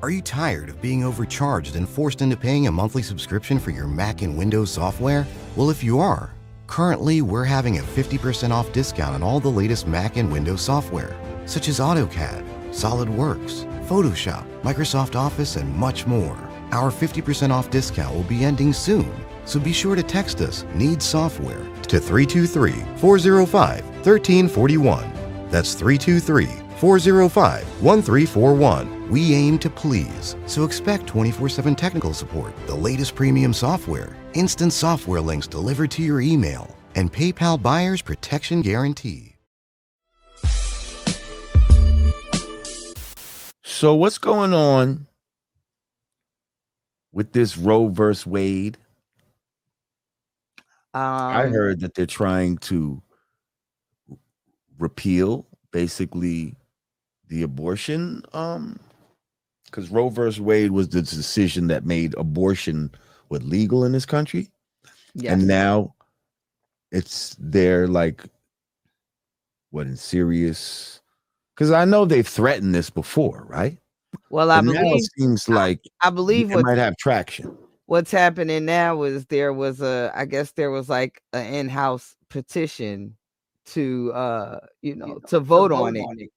Are you tired of being overcharged and forced into paying a monthly subscription for your Mac and Windows software? Well, if you are, currently we're having a 50% off discount on all the latest Mac and Windows software, such as AutoCAD, SolidWorks, Photoshop, Microsoft Office, and much more. Our 50% off discount will be ending soon, so be sure to text us "Need Software" to 323-405-1341. That's 323-405-1341. We aim to please, so expect 24/7 technical support, the latest premium software, instant software links delivered to your email, and PayPal buyer's protection guarantee. So what's going on with this Roe versus Wade? I heard that they're trying to repeal basically the abortion, because Roe versus Wade was the decision that made abortion legal in this country. Yes. And now they're like, what, in serious? Because I know they've threatened this before, right? Well, I believe now it seems like I believe it might have traction. What's happening now is there was like an in-house petition to to vote on it.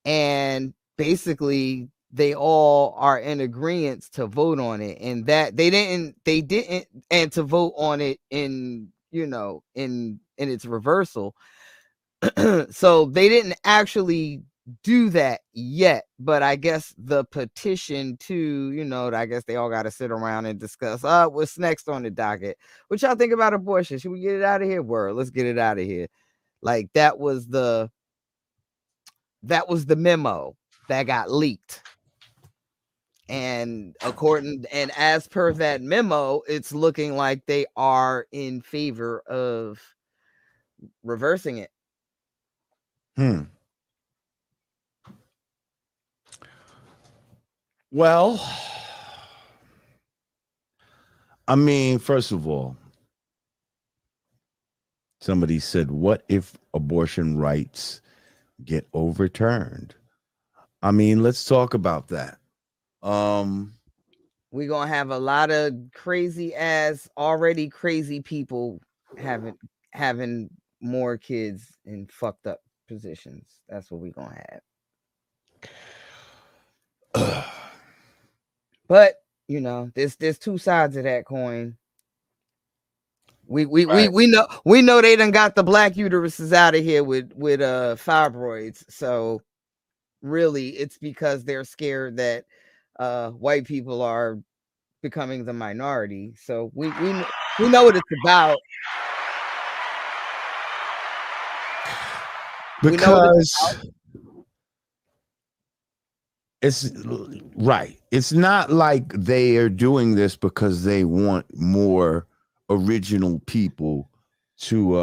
And basically they all are in agreement to vote on it, and that they didn't and to vote on it in its reversal. So they didn't actually do that yet, but I guess the petition to I guess they all got to sit around and discuss what's next on the docket. What y'all think about abortion? Should we get it out of here? Word, let's get it out of here. Like that was the memo that got leaked, and as per that memo, it's looking like they are in favor of reversing it. Well, I mean, first of all, somebody said, what if abortion rights get overturned? I mean, let's talk about that. We're gonna have a lot of already crazy people having more kids in fucked up positions. That's what we're gonna have. But there's two sides of that coin. We know they done got the black uteruses out of here with fibroids. So really, it's because they're scared that white people are becoming the minority. So we know what it's about. Because it's right. It's not like they are doing this because they want more original people to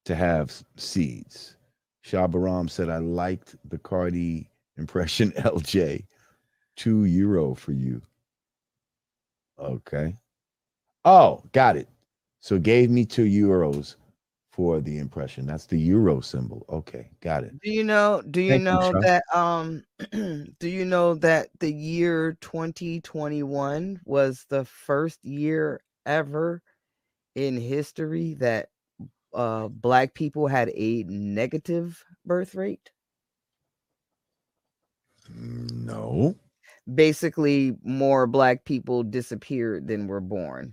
have seeds. Shabaram said, I liked the Cardi impression, LJ. €2 for you. Okay. Oh, got it. So gave me €2 for the impression. That's the euro symbol. Okay, got it. Do you know that do you know that the year 2021 was the first year ever in history that black people had a negative birth rate? No. Basically, more black people disappeared than were born.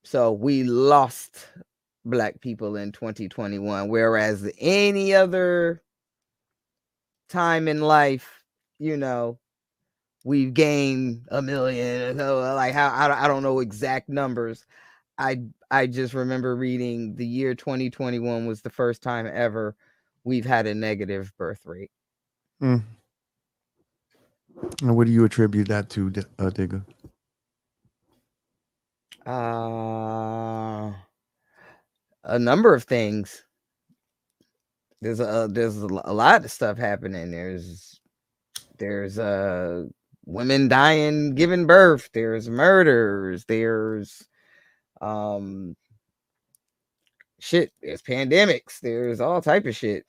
So we lost black people in 2021, whereas any other time in life, we've gained 1 million. Like how I don't know exact numbers. I just remember reading the year 2021 was the first time ever we've had a negative birth rate. And what do you attribute that to, Digga? A number of things. There's a lot of stuff happening. There's women dying giving birth. There's murders. There's shit, there's pandemics, there's all type of shit.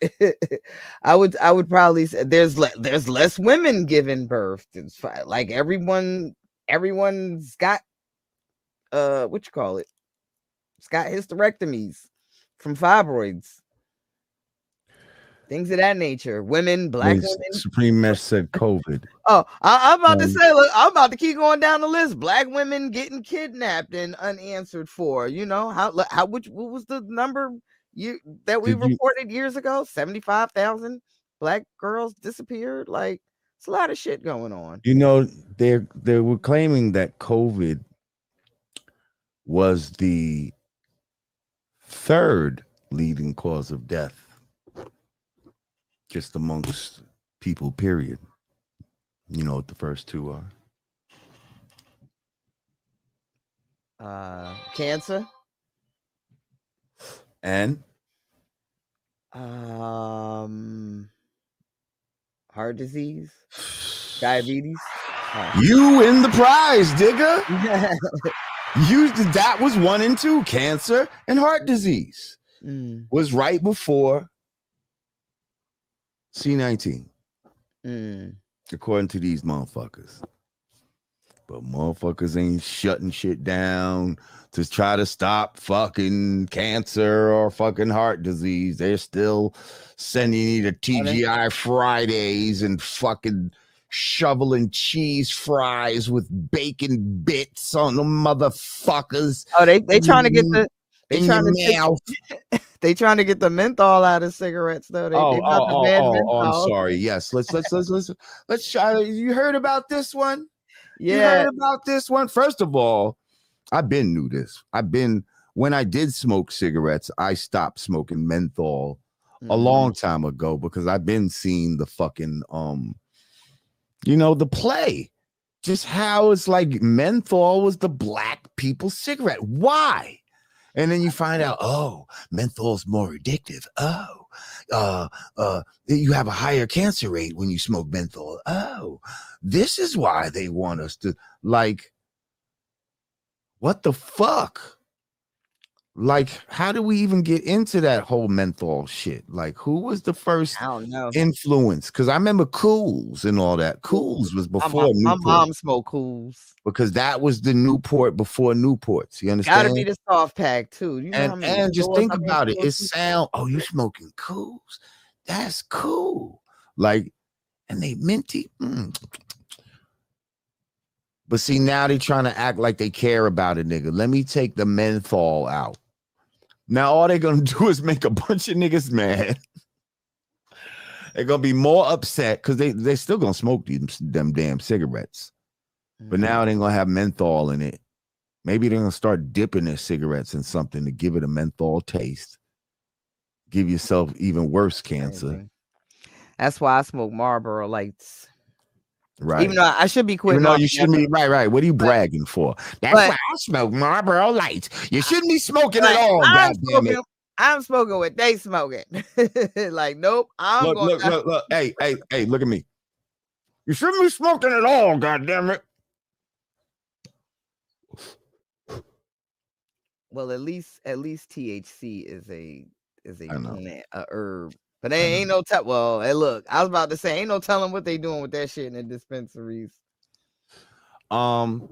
I would probably say there's less women giving birth. It's like everyone's got what you call it? It's got hysterectomies from fibroids. Things of that nature. Women, black women. Supreme Mesh said COVID. Oh, I'm about to say, look, I'm about to keep going down the list. Black women getting kidnapped and unanswered for. You know what was the number that we reported years ago? 75,000 black girls disappeared. Like, it's a lot of shit going on. You know, they were claiming that COVID was the third leading cause of death. Just amongst people, period. You know what the first two are? Cancer. And? Heart disease. Diabetes. You win the prize, Digga. That was 1 and 2. Cancer and heart disease was right before C-19, according to these motherfuckers. But motherfuckers ain't shutting shit down to try to stop fucking cancer or fucking heart disease. They're still sending you to TGI Fridays and fucking shoveling cheese fries with bacon bits on the motherfuckers. Oh, they trying to get the they trying to get the menthol out of cigarettes though. I'm sorry. Yes, let's try. You heard about this one? Yeah. You heard about this one? First of all, I've been knew this. When I did smoke cigarettes, I stopped smoking menthol a long time ago because I've been seeing the fucking the play. Just how it's like menthol was the black people's cigarette. Why? And then you find out, oh, menthol's more addictive. Oh, you have a higher cancer rate when you smoke menthol. Oh, this is why they want us to, like, what the fuck? Like, how do we even get into that whole menthol shit? Like, who was the first influence? Because I remember Cools and all that. Cools was before Newport. My mom smoked Cools. Because that was the Newport before Newports. You understand? Gotta be the soft pack too. You know and just think about it. It sound, oh, you're smoking Cools. That's cool. Like, and they minty. But see, now they trying to act like they care about it, nigga. Let me take the menthol out. Now all they're gonna do is make a bunch of niggas mad. They're gonna be more upset because they still gonna smoke them damn cigarettes. But now they're gonna have menthol in it. Maybe they're gonna start dipping their cigarettes in something to give it a menthol taste. Give yourself even worse cancer. That's why I smoke Marlboro Lights. Right. Even though I should be quitting. No, you shouldn't be. Right. What are you bragging for? That's why I smoke Marlboro Lights. You shouldn't be smoking at all. I'm smoking what they smoking. Like, nope. Look. Hey, look at me. You shouldn't be smoking at all. God damn it. Well, at least THC is a plant, a herb. But they ain't no well, hey, look, I was about to say ain't no telling what they doing with that shit in the dispensaries. But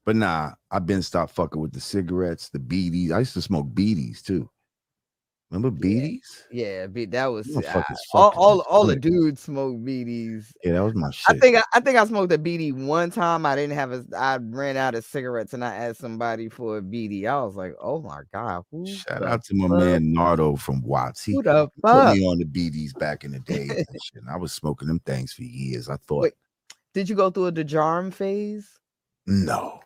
nah, I've been stopped fucking with the cigarettes, the Beeties. I used to smoke Beeties too. Remember Beeties? Yeah, that was all the dudes smoked Beeties. Yeah, that was my shit. I think I smoked a Beetie one time. I ran out of cigarettes and I asked somebody for a Beetie. I was like, oh my god! Shout out to my man Nardo from Watts. He put me on the Beeties back in the day. And I was smoking them things for years. I thought. Wait, did you go through a DIGGA'S phase? No.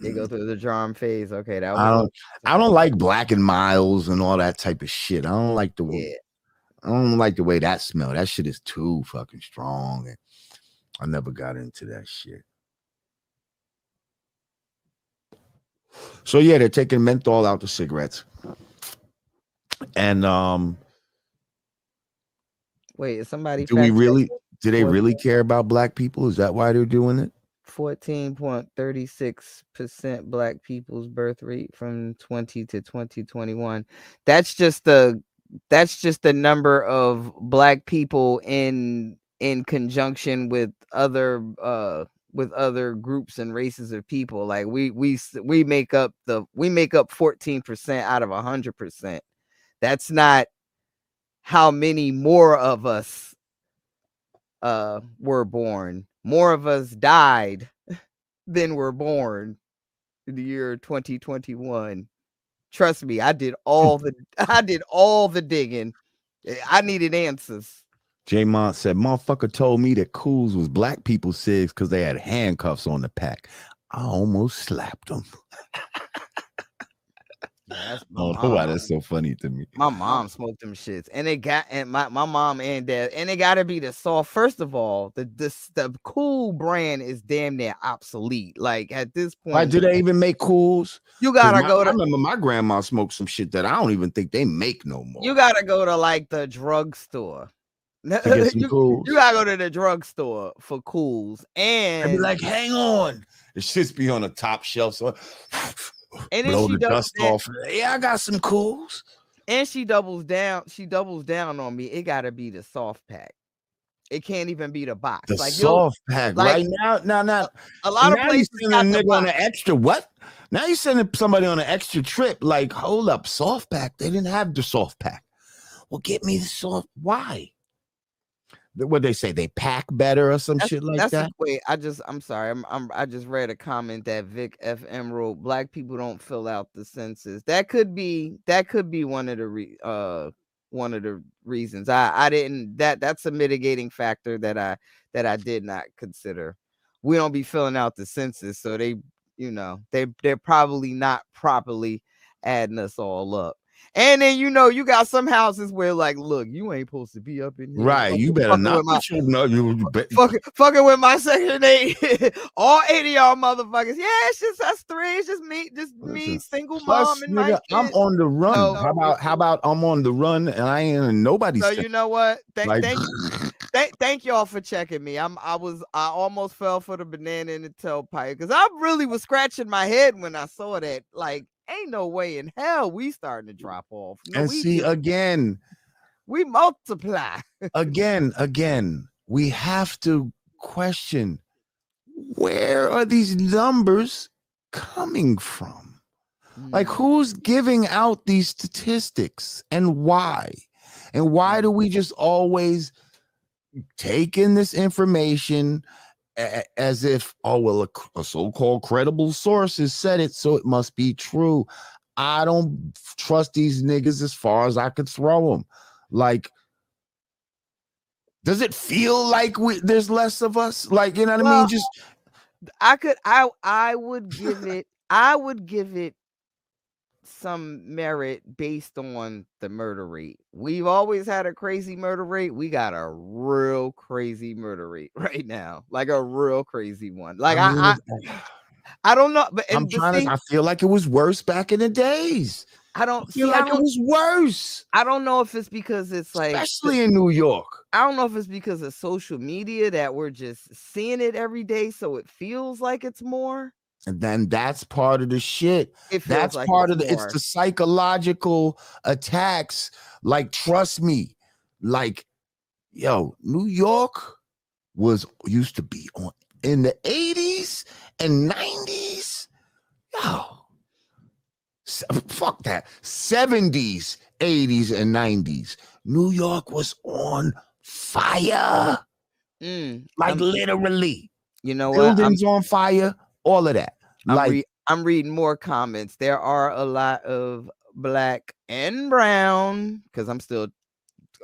They go through the DIGGA'S phase. Okay, that was I don't like Black and Miles and all that type of shit. I don't like the way. I don't like the way that smell. That shit is too fucking strong, and I never got into that shit. So yeah, they're taking menthol out the cigarettes, and wait, is somebody? Do they really care about black people? Is that why they're doing it? 14.36% black people's birth rate from 20 to 2021. That's just the number of black people in conjunction with other groups and races of people. Like we make up 14% out of 100%. That's not how many more of us were born. More of us died than were born in the year 2021. Trust me, I did all the digging. I needed answers. Jamar said, motherfucker told me that Cools was black people's cigs because they had handcuffs on the pack. I almost slapped them. Yeah, that's I don't know why that's so funny to me. My mom smoked them shits, and my mom and dad, and it gotta be the soft. First of all, the Cool brand is damn near obsolete. Like at this point, why do they even make Cools? You gotta go to. I remember my grandma smoked some shit that I don't even think they make no more. You gotta go to like the drugstore. To get some Cools. You gotta go to the drugstore for Cools, and I'd be like, hang on, the shits be on the top shelf, so and blow the dust off. Yeah, I got some Cools. And she doubles down. She doubles down on me. It gotta be the soft pack. It can't even be the box. The like soft pack. Like, right now. A lot of places got the nigga on an extra what? Now you sending somebody on an extra trip. Like, hold up, soft pack. They didn't have the soft pack. Well, get me the soft. Why? What they say? They pack better or some shit like that. Wait, I'm sorry. I just read a comment that Vic FM wrote. Black people don't fill out the census. That could be one of the reasons. I didn't. That's a mitigating factor that I did not consider. We don't be filling out the census, so they're probably not properly adding us all up. And then you got some houses where like, look, you ain't supposed to be up in here. Right, you better not. Fucking with my Section 8. All 8 of y'all motherfuckers. Yeah, it's just us 3. It's just me, single mom, and my kids. I'm on the run. So, how about I'm on the run and I ain't in nobody's. So you know what? Thank y'all for checking me. I almost fell for the banana in the tailpipe because I really was scratching my head when I saw that. Like, ain't no way in hell we starting to drop off. No, and see, again, we multiply. again, we have to question, where are these numbers coming from? Like, who's giving out these statistics and why? And why do we just always take in this information as if, oh, well, a so-called credible sources said it, so it must be true? I don't trust these niggas as far as I could throw them. Like, does it feel like there's less of us? Like, you know what I mean? Just I would give it some merit based on the murder rate. We've always had a crazy murder rate. We got a real crazy murder rate right now, like a real crazy one. Like I don't know, but I feel like it was worse back in the days. I feel like it was worse. I don't know if it's because it's like, especially in New York. I don't know if it's because of social media that we're just seeing it every day, so it feels like it's more. And then that's part of the shit. That's like part of it's the psychological attacks. Like, trust me, like, yo, New York used to be on in the 80s and 90s. Yo, fuck that. 70s, 80s, and 90s. New York was on fire. Like, literally. You know what? Buildings on fire. All of that. I'm reading more comments. There are a lot of black and brown, because I'm still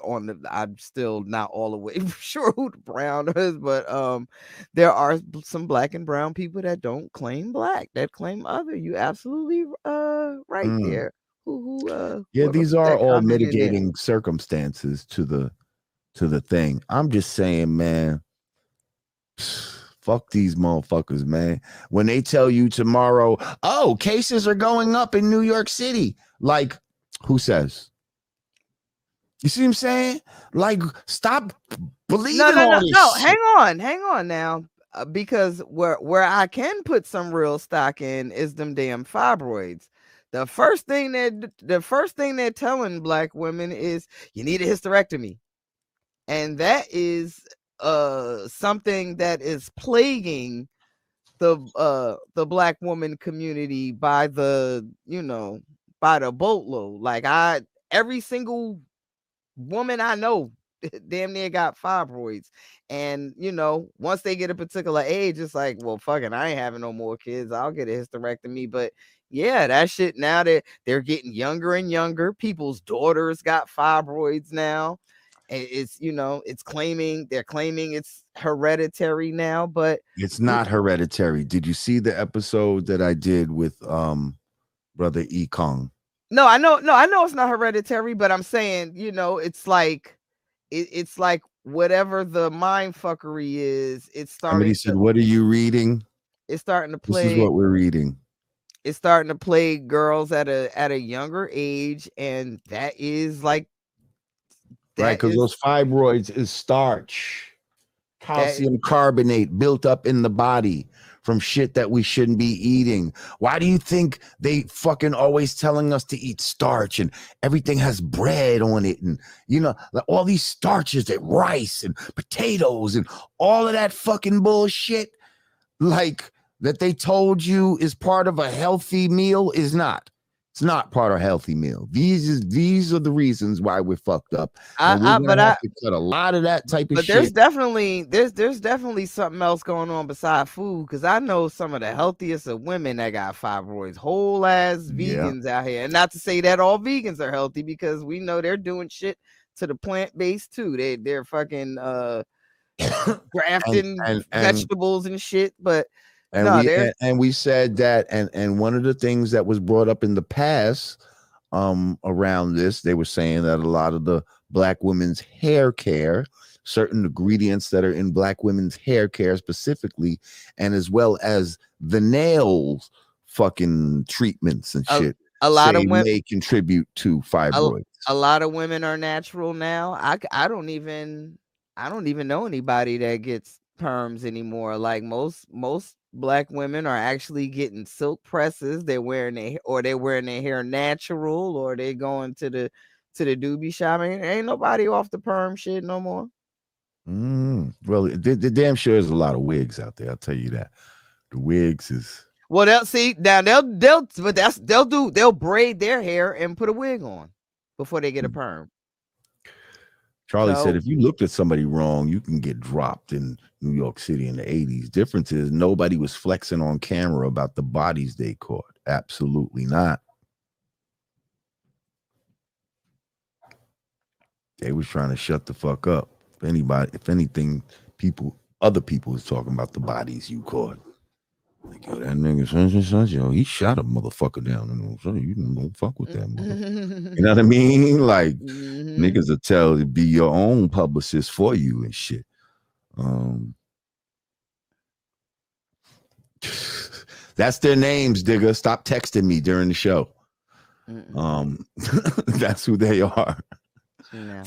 not all the way sure who the brown is, but there are some black and brown people that don't claim black, that claim other. You absolutely right there. These are all mitigating circumstances to the thing. I'm just saying, man. Fuck these motherfuckers, man. When they tell you tomorrow, oh, cases are going up in New York City. Like, who says? You see what I'm saying? Like, stop believing all this shit. Hang on now. because where I can put some real stock in is them damn fibroids. The first thing they're telling black women is you need a hysterectomy, and that is something that is plaguing the black woman community by the boatload. Like every single woman I know damn near got fibroids. And once they get a particular age, it's like, well, fucking, I ain't having no more kids. I'll get a hysterectomy. But yeah, that shit, now that they're getting younger and younger, people's daughters got fibroids now. And it's they're claiming it's hereditary now, but it's not hereditary. Did you see the episode that I did with brother E Kong? No, I know it's not hereditary, but I'm saying, it's like it's like whatever the mind fuckery is, it's Somebody said, what are you reading? It's starting to play. This is what we're reading. It's starting to plague girls at a younger age, and that is like right, because those fibroids is starch, calcium carbonate built up in the body from shit that we shouldn't be eating. Why do you think they fucking always telling us to eat starch and everything has bread on it, and like all these starches, that rice and potatoes and all of that fucking bullshit, like that they told you is part of a healthy meal is not. It's not part of a healthy meal. These are the reasons why we're fucked up. And we're gonna have to cut a lot of that type of shit. But there's definitely something else going on beside food, because I know some of the healthiest of women that got fibroids, whole ass vegans out here. And not to say that all vegans are healthy, because we know they're doing shit to the plant based too. They're fucking grafting vegetables and shit, but. And we said that, and one of the things that was brought up in the past around this, they were saying that a lot of the black women's hair care, certain ingredients that are in black women's hair care specifically, and as well as the nails fucking treatments and shit, a lot of women may contribute to fibroids. A lot of women are natural now. I don't even know anybody that gets perms anymore. Like most black women are actually getting silk presses. They're wearing their hair natural, or they going to the doobie shop. I mean, ain't nobody off the perm shit no more. Well, the damn sure there's a lot of wigs out there. I'll tell you that. The wigs is they'll braid their hair and put a wig on before they get a perm. Charlie said, if you looked at somebody wrong, you can get dropped in New York City in the 80s. Difference is nobody was flexing on camera about the bodies they caught. Absolutely not. They was trying to shut the fuck up. If anything, other people was talking about the bodies you caught. Like, yo, that nigga, he shot a motherfucker down. You don't fuck with that motherfucker. You know what I mean? Like, niggas will tell to be your own publicist for you and shit. That's their names, Digga. Stop texting me during the show. That's who they are. No.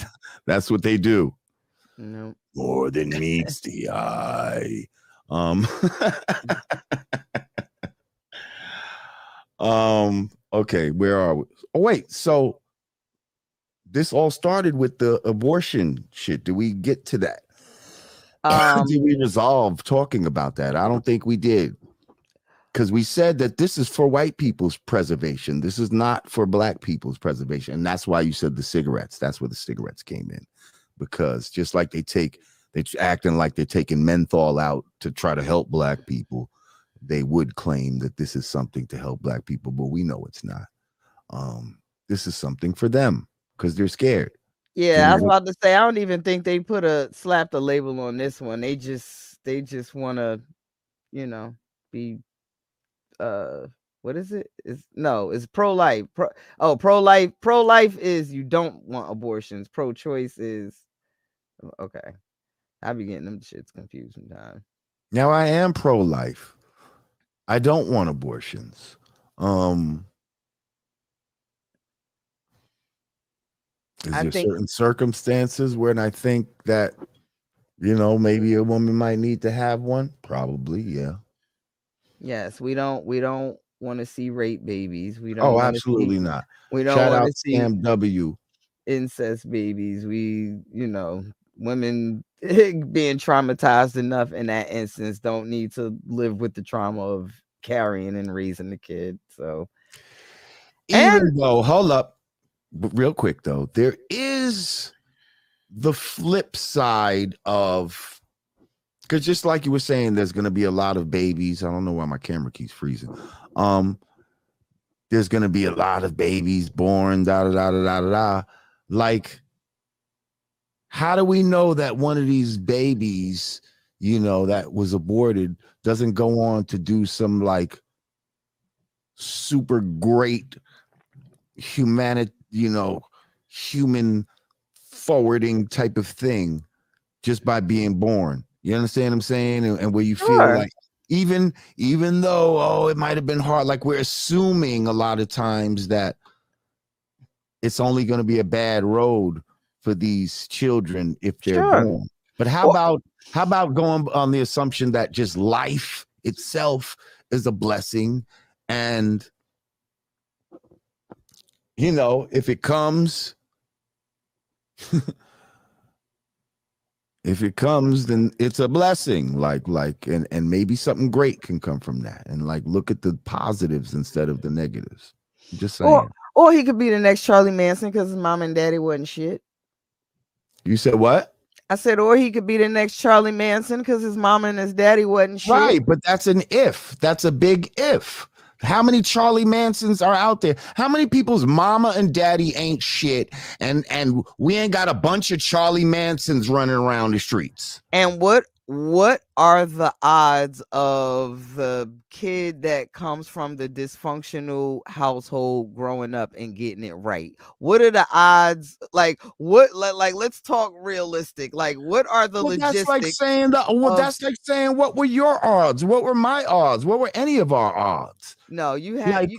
That's what they do. No. More than meets the eye. Okay, where are we? Oh, wait, so this all started with the abortion shit. Do we get to that? Did we resolve talking about that? I don't think we did. Because we said that this is for white people's preservation. This is not for black people's preservation. And that's why you said the cigarettes. That's where the cigarettes came in. Because just like they're acting like they're taking menthol out to try to help black people, they would claim that this is something to help black people, but we know it's not. This is something for them because they're scared. Yeah, I was about to say, I don't even think they slapped a label on this one. They just want to, be what is it? It's pro-life. Pro-life is you don't want abortions. Pro-choice is okay. I be getting them shits confused sometimes. Now I am pro-life. I don't want abortions. Is there certain circumstances when I think that You know, maybe a woman might need to have one. Probably, yeah. Yes, we don't want to see rape babies. We don't Oh, want to see absolutely not. we don't Shout want out to see Sam W. incest babies. We, women being traumatized enough in that instance don't need to live with the trauma of carrying and raising the kid. So, and Even though, hold up, but real quick though, there is the flip side of, because just like you were saying, there's going to be a lot of babies. I don't know why my camera keeps freezing. There's going to be a lot of babies born, da da da da da da. Like, how do we know that one of these babies, that was aborted doesn't go on to do some like super great human forwarding type of thing just by being born? You understand what I'm saying? And where you feel sure, like even though, it might have been hard, like we're assuming a lot of times that it's only going to be a bad road for these children if they're sure. born. But how Well, about going on the assumption that just life itself is a blessing, and if it comes, then it's a blessing. And maybe something great can come from that. And like, look at the positives instead of the negatives. I'm just saying. or he could be the next Charlie Manson because his mom and daddy wasn't shit. You said what? I said, or he could be the next Charlie Manson because his mom and his daddy wasn't shit. Right, but that's an if. That's a big if. How many Charlie Mansons are out there? How many people's mama and daddy ain't shit, and we ain't got a bunch of Charlie Mansons running around the streets? And what are the odds of the kid that comes from the dysfunctional household growing up and getting it right? What are the odds? Like let's talk realistic. Like, what are the logistics? That's like saying what were your odds? What were my odds? What were any of our odds? No, you had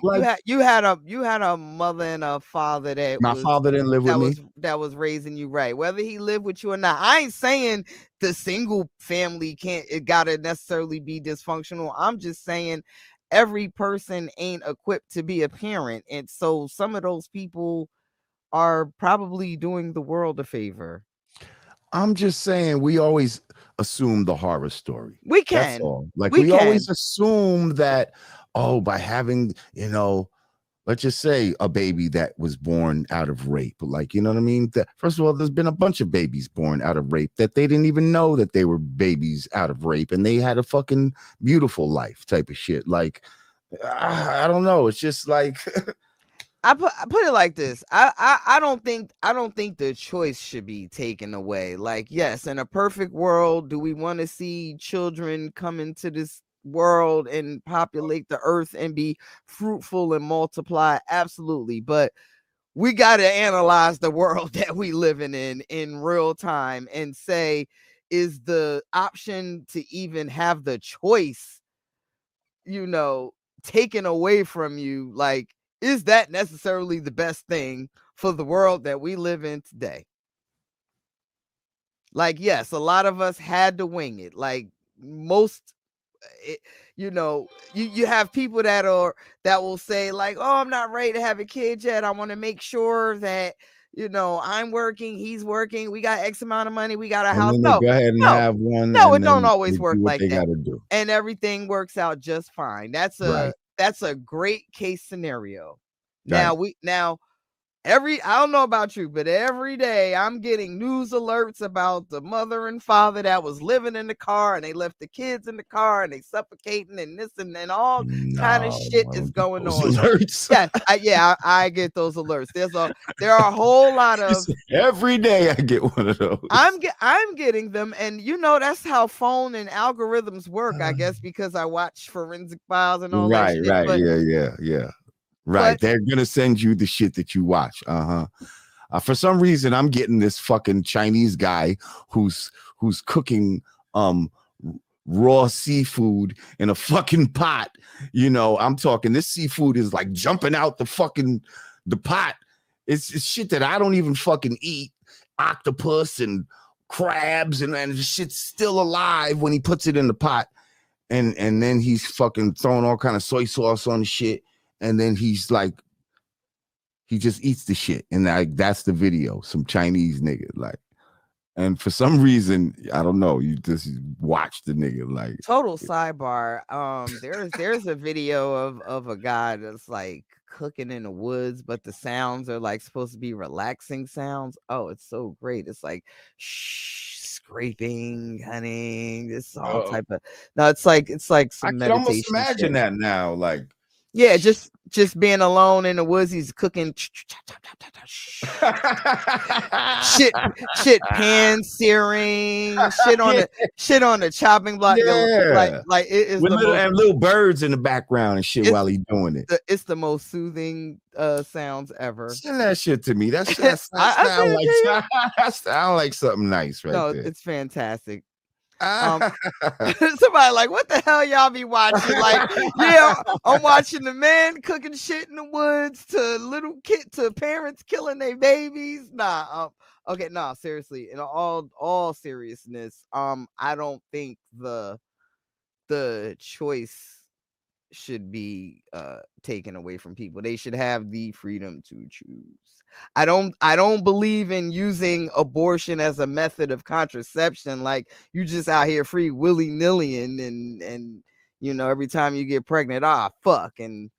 a mother and a father that my father didn't live with me. That was raising you right, whether he lived with you or not. I ain't saying the single family gotta necessarily be dysfunctional. I'm just saying every person ain't equipped to be a parent, and so some of those people are probably doing the world a favor. I'm just saying we always assume the horror story. We can. That's all. Like we always assume that, by having, let's just say a baby that was born out of rape. Like, you know what I mean? That, first of all, there's been a bunch of babies born out of rape that they didn't even know that they were babies out of rape, and they had a fucking beautiful life type of shit. Like, I don't know. It's just like I put it like this. I don't think the choice should be taken away. Like, yes, in a perfect world, do we want to see children come into this world and populate the earth and be fruitful and multiply? Absolutely. But we got to analyze the world that we living in real time and say, is the option to even have the choice, taken away from you? Like, is that necessarily the best thing for the world that we live in today? Like, yes, a lot of us had to wing it. Like most, you have people that will say like, oh, I'm not ready to have a kid yet. I want to make sure that, I'm working, he's working, we got X amount of money, we got a house. No, go ahead and have one. No, it don't always work like that. Gotta do. And everything works out just fine. That's a great case scenario. Right. I don't know about you, but every day I'm getting news alerts about the mother and father that was living in the car and they left the kids in the car and they suffocating and this and all kind of shit is going on. Alerts. I get those alerts. There are a whole lot of every day I get one of those. I'm getting them, and that's how phone and algorithms work, I guess, because I watch Forensic Files and all that shit. Right, yeah. Right, they're gonna send you the shit that you watch. For some reason, I'm getting this fucking Chinese guy who's cooking raw seafood in a fucking pot. I'm talking, this seafood is like jumping out the pot. It's shit that I don't even fucking eat. Octopus and crabs and the shit's still alive when he puts it in the pot. And then he's fucking throwing all kind of soy sauce on the shit. And then he's like, he just eats the shit. And that's the video. Some Chinese nigga, like, and for some reason, I don't know, you just watch the nigga, like. Total sidebar. There's a video of a guy that's like cooking in the woods, but the sounds are like supposed to be relaxing sounds. Oh, it's so great. It's like scraping, hunting, this all type of. No, it's like some I can meditation almost imagine shit. that now, like. Yeah, just being alone in the woods. He's cooking shit pan searing, shit on the chopping block. Yeah. Like it is with little birds in the background and shit while he's doing it. It's the most soothing sounds ever. Send that shit to me. That sound like something nice, right? No, there. It's fantastic. Somebody like, what the hell y'all be watching? Like, yeah, I'm watching the men cooking shit in the woods to parents killing their babies. Okay, seriously, in all seriousness, I don't think the choice should be taken away from people. They should have the freedom to choose. I don't believe in using abortion as a method of contraception. Like, you just out here free willy-nilly and every time you get pregnant, fuck and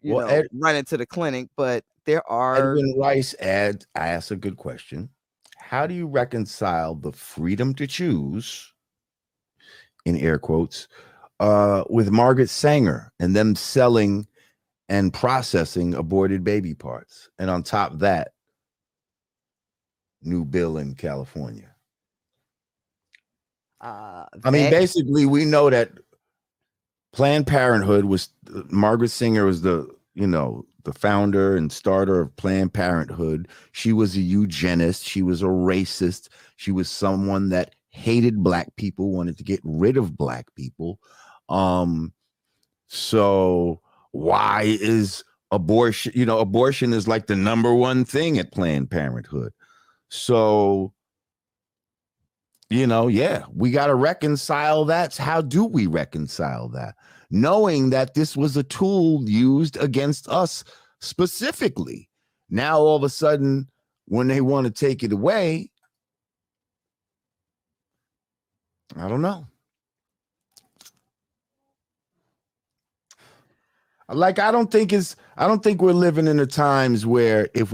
run into the clinic. But there are Edwin Rice asks a good question. How do you reconcile the freedom to choose, in air quotes, with Margaret Sanger and them selling and processing aborted baby parts? And on top of that, new bill in California. Basically, we know that Planned Parenthood Margaret Sanger was the founder and starter of Planned Parenthood. She was a eugenist. She was a racist. She was someone that hated black people, wanted to get rid of black people. So why is abortion? Abortion is like the number one thing at Planned Parenthood. So, we got to reconcile that. How do we reconcile that? Knowing that this was a tool used against us specifically. Now, all of a sudden, when they want to take it away, I don't know. Like, I don't think we're living in the times where if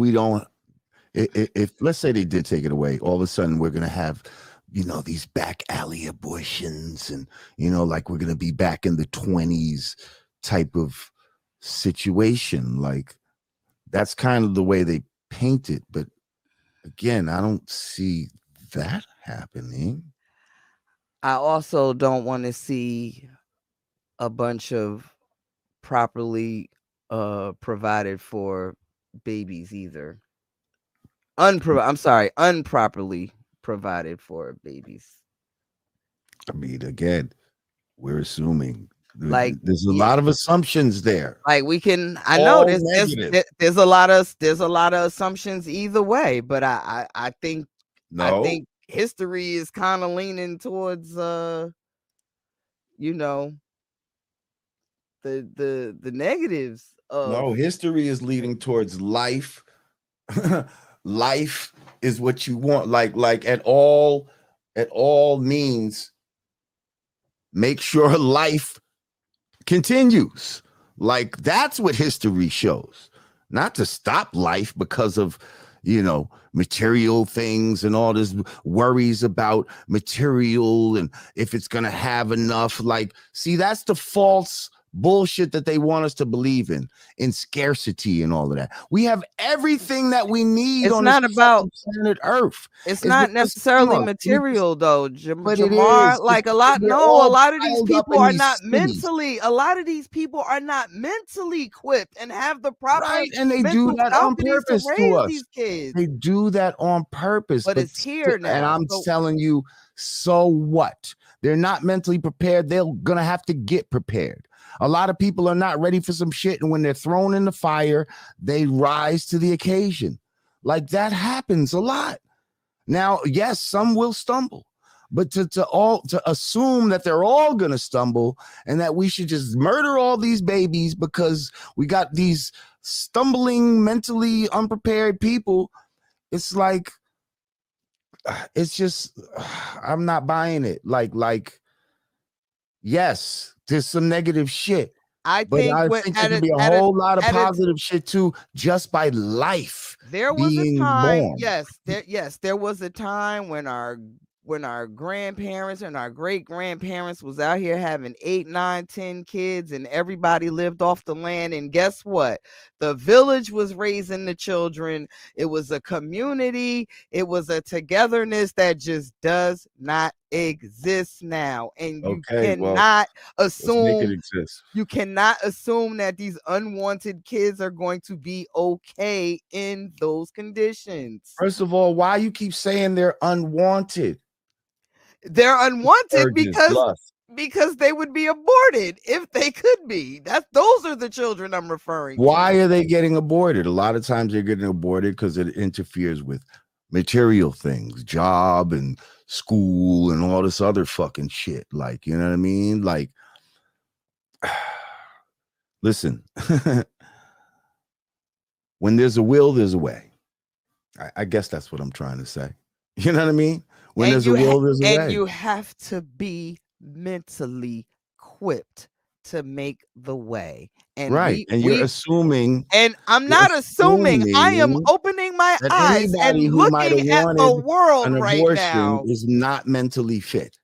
let's say they did take it away, all of a sudden we're going to have, these back alley abortions and, like we're going to be back in the 20s type of situation. Like, that's kind of the way they paint it. But again, I don't see that happening. I also don't want to see a bunch of properly provided for babies either. Unproperly provided for babies. I mean, again, we're assuming like there's a lot of assumptions there. Like I know there's a lot of assumptions either way, but I think history is kind of leaning towards the negatives of. No, history is leading towards life. Life is what you want, like at all means, make sure life continues. Like, that's what history shows. Not to stop life because of material things and all this worries about material and if it's gonna have enough. Like, see, that's the false bullshit that they want us to believe in scarcity and all of that. We have everything that we need. It's not about planet Earth. It's not necessarily material though, Jamar. Like a lot of these people are not mentally. A lot of these people are not mentally equipped and have the proper. Right, and they do that on purpose to us. These kids. They do that on purpose. But it's here now. And I'm telling you, so what? They're not mentally prepared. They're gonna have to get prepared. A lot of people are not ready for some shit, and when they're thrown in the fire, they rise to the occasion. Like, that happens a lot. Now, yes, some will stumble, but to assume that they're all gonna stumble and that we should just murder all these babies because we got these stumbling, mentally unprepared people, it's like, it's just, I'm not buying it. Like, yes, there's some negative shit. I think there could be a whole lot of positive shit too, just by life. There was a time, born. Yes, there was a time when our grandparents and our great grandparents was out here having 8, 9, 10 kids, and everybody lived off the land. And guess what? The village was raising the children. It was a community. It was a togetherness that just does not exist now. And you cannot assume that these unwanted kids are going to be okay in those conditions. First of all, why you keep saying they're unwanted? They're unwanted because they would be aborted if they could be. Those are the children I'm referring to. Why are they getting aborted? A lot of times they're getting aborted because it interferes with material things, job and school and all this other fucking shit. Like, you know what I mean? Like, listen, when there's a will, there's a way. I guess that's what I'm trying to say. You know what I mean? When there's a will, there's a way. And you have to be mentally equipped to make the way. And you're assuming. And I'm not assuming. I am opening my eyes and looking at the world right now. Is not mentally fit.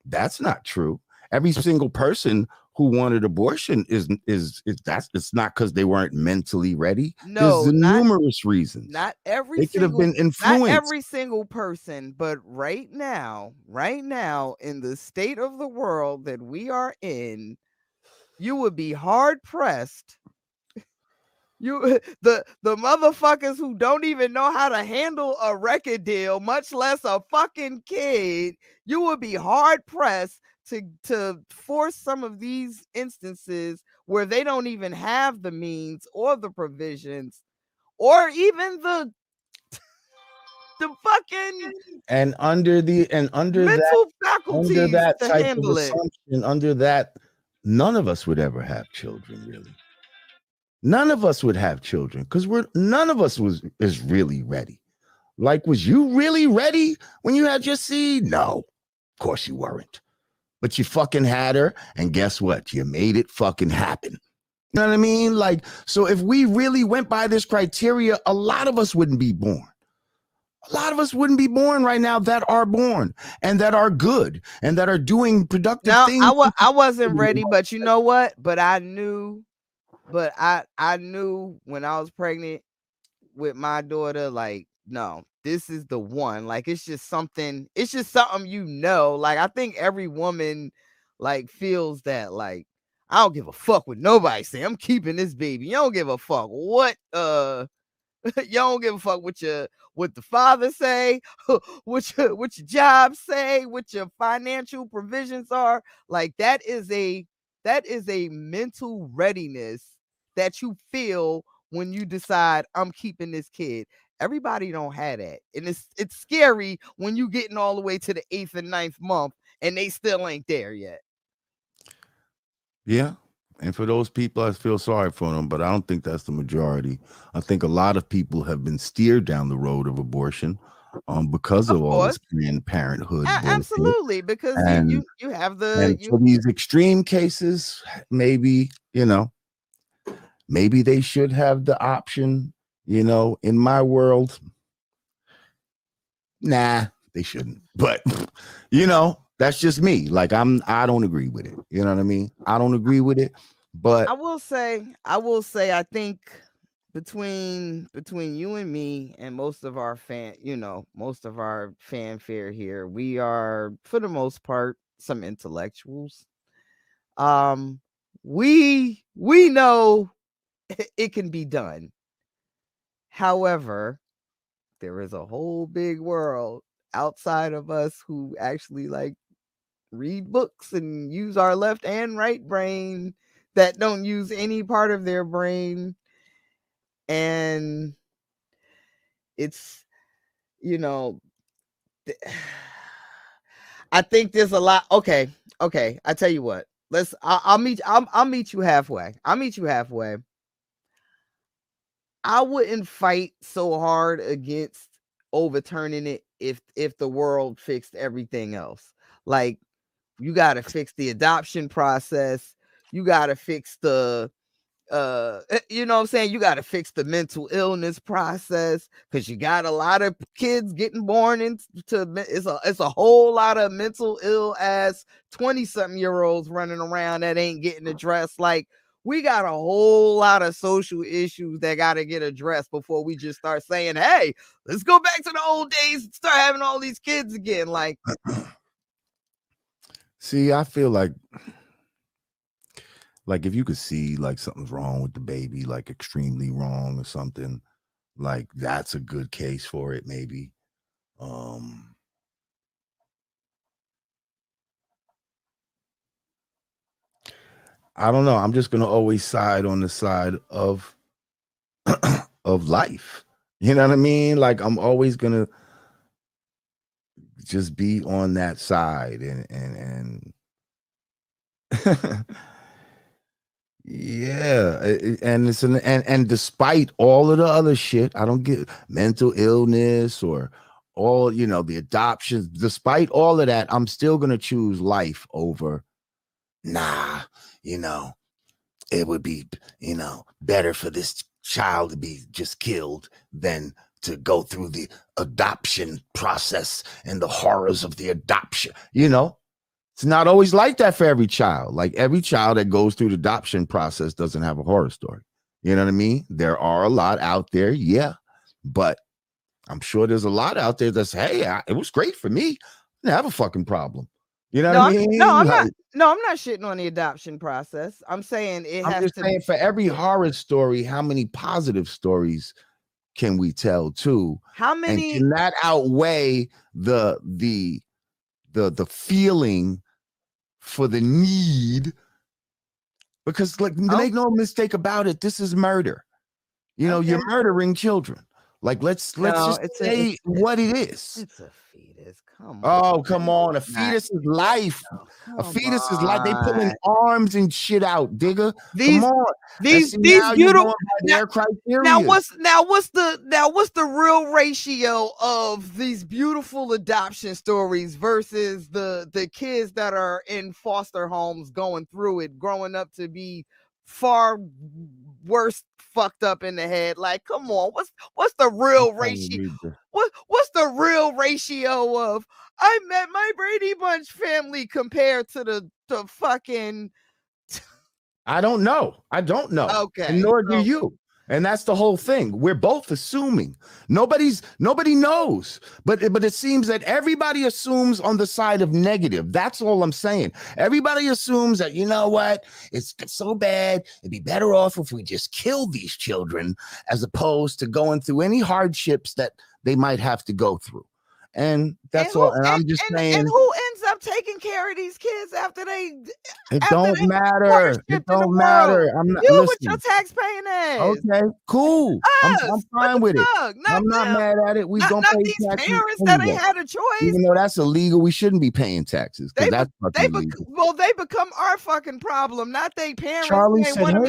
That's not true. Every single person who wanted abortion is it's not because they weren't mentally ready. No, there's numerous reasons. Not every they could have been influenced. Not every single person, but right now in the state of the world that we are in, you would be hard pressed. The motherfuckers who don't even know how to handle a record deal, much less a fucking kid, you would be hard pressed to force some of these instances where they don't even have the means or the provisions or even the fucking under mental faculties under that to type handle of assumption, under that, none of us would ever have children, really. None of us would have children because none of us is really ready. Like, was you really ready when you had your seed? No, of course you weren't. But you fucking had her, and guess what? You made it fucking happen. You know what I mean? Like, so if we really went by this criteria, a lot of us wouldn't be born. A lot of us wouldn't be born right now that are born and that are good and that are doing productive things. I wasn't ready, but you know what? But I knew when I was pregnant with my daughter, like, no, this is the one. Like, it's just something, you know. Like, I think every woman like feels that, like, I don't give a fuck what nobody say. I'm keeping this baby. You don't give a fuck what you don't give a fuck what the father say, what your job say, what your financial provisions are. Like, that is a mental readiness that you feel when you decide I'm keeping this kid. Everybody don't have that. And it's scary when you getting all the way to the 8th and 9th month and they still ain't there yet. Yeah. And for those people, I feel sorry for them, but I don't think that's the majority. I think a lot of people have been steered down the road of abortion because of all this Planned Parenthood. Absolutely, because you have for these extreme cases, maybe, maybe they should have the option, in my world. Nah, they shouldn't. But, that's just me. Like, I don't agree with it. You know what I mean? I don't agree with it. But I will say, I think between you and me and most of our fanfare here, we are, for the most part, some intellectuals. We know it can be done. However, there is a whole big world outside of us who actually like read books and use our left and right brain that don't use any part of their brain. And it's, I think there's a lot. Okay. I tell you what. I'll meet you halfway. I wouldn't fight so hard against overturning it if the world fixed everything else. Like, you got to fix the adoption process. You got to fix the you know what I'm saying? You got to fix the mental illness process, because you got a lot of kids getting born into it's a whole lot of mental ill ass 20-something-year-olds running around that ain't getting addressed. Like, we got a whole lot of social issues that got to get addressed before we just start saying, hey, let's go back to the old days and start having all these kids again. Like, see, I feel like if you could see like something's wrong with the baby, like extremely wrong or something, like that's a good case for it, maybe. I don't know. I'm just gonna always side on the side of of life. You know what I mean? Like, I'm always gonna just be on that side, and yeah, and it's and despite all of the other shit, I don't get mental illness or all, the adoptions. Despite all of that, I'm still gonna choose life over. Nah, it would be, better for this child to be just killed than to go through the adoption process and the horrors of the adoption. It's not always like that for every child. Like, every child that goes through the adoption process doesn't have a horror story. You know what I mean? There are a lot out there, yeah, but I'm sure there's a lot out there that's, hey, it was great for me. I didn't have a fucking problem. You know what I mean? I'm not shitting on the adoption process. I'm saying I'm just saying, for every horror story, how many positive stories can we tell too? How many? And can that outweigh the feeling for the need? Because, like, make no mistake about it, this is murder. You're murdering children. Like, let's just say what it is. It's a fetus. Come on. Oh, come on. A fetus is life. A fetus is life. They pulling arms and shit out, digga. Come on. These beautiful their criteria. Now what's the real ratio of these beautiful adoption stories versus the kids that are in foster homes going through it, growing up to be far worse fucked up in the head? Like, come on, what's the real ratio? What's the real ratio of I met my Brady Bunch family compared to the fucking I don't know. Okay. And nor do you. And that's the whole thing. We're both assuming. Nobody knows. But it seems that everybody assumes on the side of negative. That's all I'm saying. Everybody assumes that, you know what? It's so bad. It'd be better off if we just kill these children, as opposed to going through any hardships that they might have to go through. And that's all. And I'm just saying. And who ends up taking care of these kids after they? It don't matter. It don't matter. I'm not. You listen, with your tax-paying ass. Okay, cool. I'm fine with it. I'm not mad at it. We don't pay these taxes. Parents that ain't had a choice. Even though that's illegal, we shouldn't be paying taxes, because that's fucking illegal. They become our fucking problem, not they parents. Charlie said,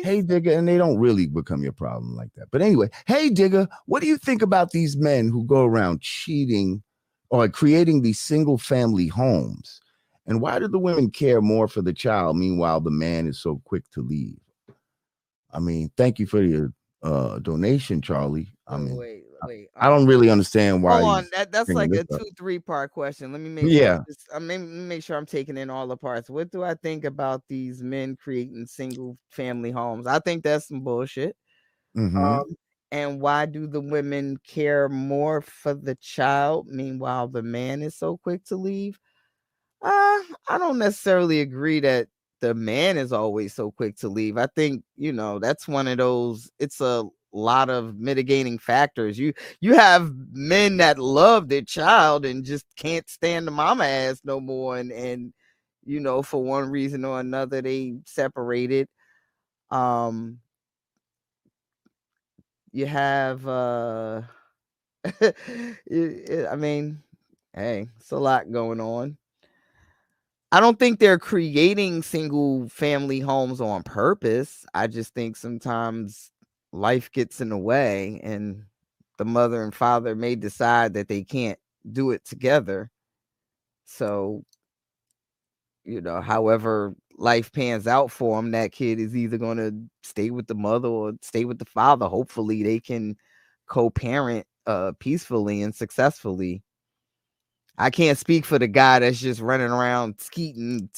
"Hey, digger, and they don't really become your problem like that. But anyway, hey, digger, what do you think about these men who go around cheating or creating these single-family homes? And why do the women care more for the child? Meanwhile, the man is so quick to leave." I mean, thank you for your donation, Charlie. I mean, wait. I don't really understand why. Hold on, that's like a 2-3 part question. Let me make make sure I'm taking in all the parts. What do I think about these men creating single family homes? I think that's some bullshit. And why do the women care more for the child? Meanwhile, the man is so quick to leave. I don't necessarily agree that the man is always so quick to leave. I think, that's one of those, it's a lot of mitigating factors. You have men that love their child and just can't stand the mama ass no more. And for one reason or another, they separated. You have, I mean, Hey, it's a lot going on. I don't think they're creating single family homes on purpose. I just think sometimes life gets in the way and the mother and father may decide that they can't do it together. So, however life pans out for them, that kid is either going to stay with the mother or stay with the father. Hopefully they can co-parent peacefully and successfully. I can't speak for the guy that's just running around skeeting,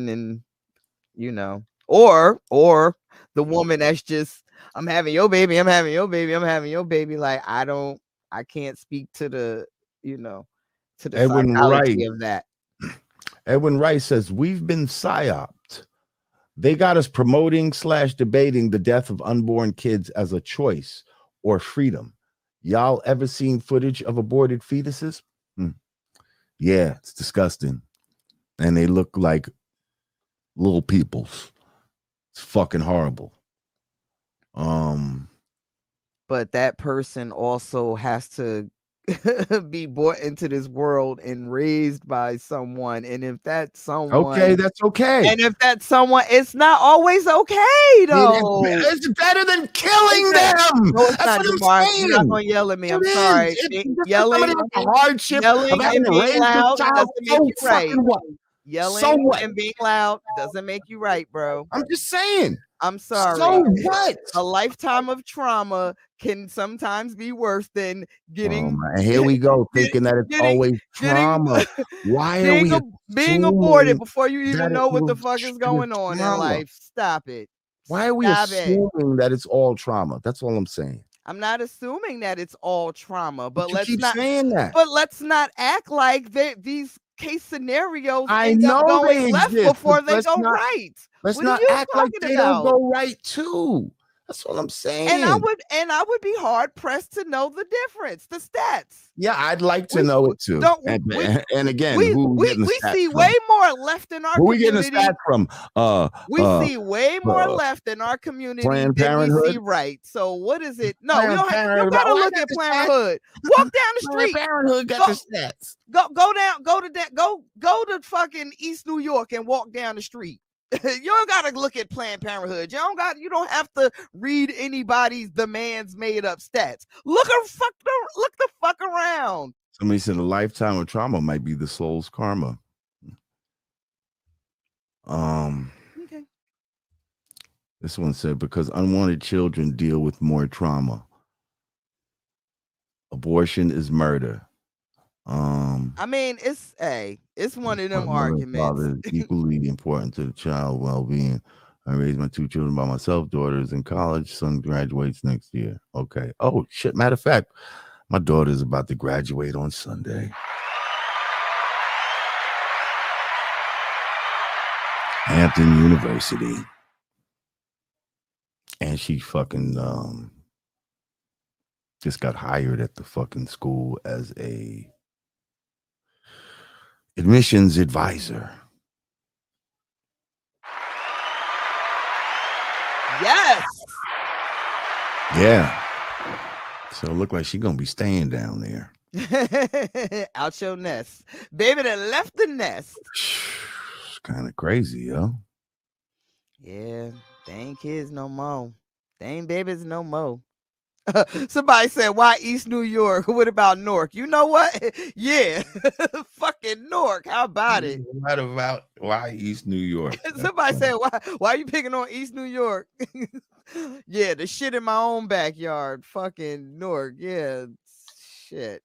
and or the woman that's just, I'm having your baby, I'm having your baby, I'm having your baby. Like, I can't speak to the, to the Edwin Wright. psychology of that. Edwin Wright says, we've been psyoped. They got us promoting / debating the death of unborn kids as a choice or freedom. Y'all ever seen footage of aborted fetuses? Yeah, it's disgusting. And they look like little peoples. It's fucking horrible. But that person also has to be brought into this world and raised by someone. And if that's someone, okay, that's okay. And if that's someone, it's not always okay, though. It's better than killing them. No, it's that's not, what Jamar. I'm saying. You're not gonna yell at me. I'm sorry. Yelling, the hardship yelling of having and to being raise loud this child. doesn't make you right. What? Yelling So what? and being loud doesn't make you right, bro. I'm just saying. I'm sorry. So what? A lifetime of trauma can sometimes be worse than getting. And here we go, thinking that it's always trauma. Why are we being aborted before you even know what the fuck is going on in life? Stop it. Why are we assuming that it's all trauma? That's all I'm saying. I'm not assuming that it's all trauma, but let's not saying that. But let's not act like these case scenarios end up going left before they go right. Let's not act like they don't go right too. That's what I'm saying. And I would be hard pressed to know the difference, the stats. Yeah, I'd like to know it too. And again, we see way more left in our community. Who we getting the stats from? We see way more left in our community Planned Parenthood. We see right. So what is it? No, you gotta look at Parenthood. Walk down the street. Planned Parenthood got the stats. Go to fucking East New York and walk down the street. You don't gotta look at Planned Parenthood. You don't have to read anybody's man's made up stats. Look the fuck around. Somebody said a lifetime of trauma might be the soul's karma. Okay. This one said, because unwanted children deal with more trauma. Abortion is murder. I mean, it's one of them arguments. Father is equally important to the child well-being. I raised my 2 children by myself. Daughter's in college. Son graduates next year. Okay. Oh shit. Matter of fact, my daughter's about to graduate on Sunday. Hampton University. And she fucking just got hired at the fucking school as a admissions advisor. Yes. Yeah. So it look like she's gonna be staying down there. Out your nest. Baby that left the nest. It's kind of crazy, yo. Yeah, they ain't kids no more. They ain't babies no more. Somebody said, why East New York? What about Newark? You know what? Yeah. Fucking Newark. How about it? What about why East New York? Somebody said, why are you picking on East New York? Yeah, the shit in my own backyard. Fucking Newark. Yeah. Shit.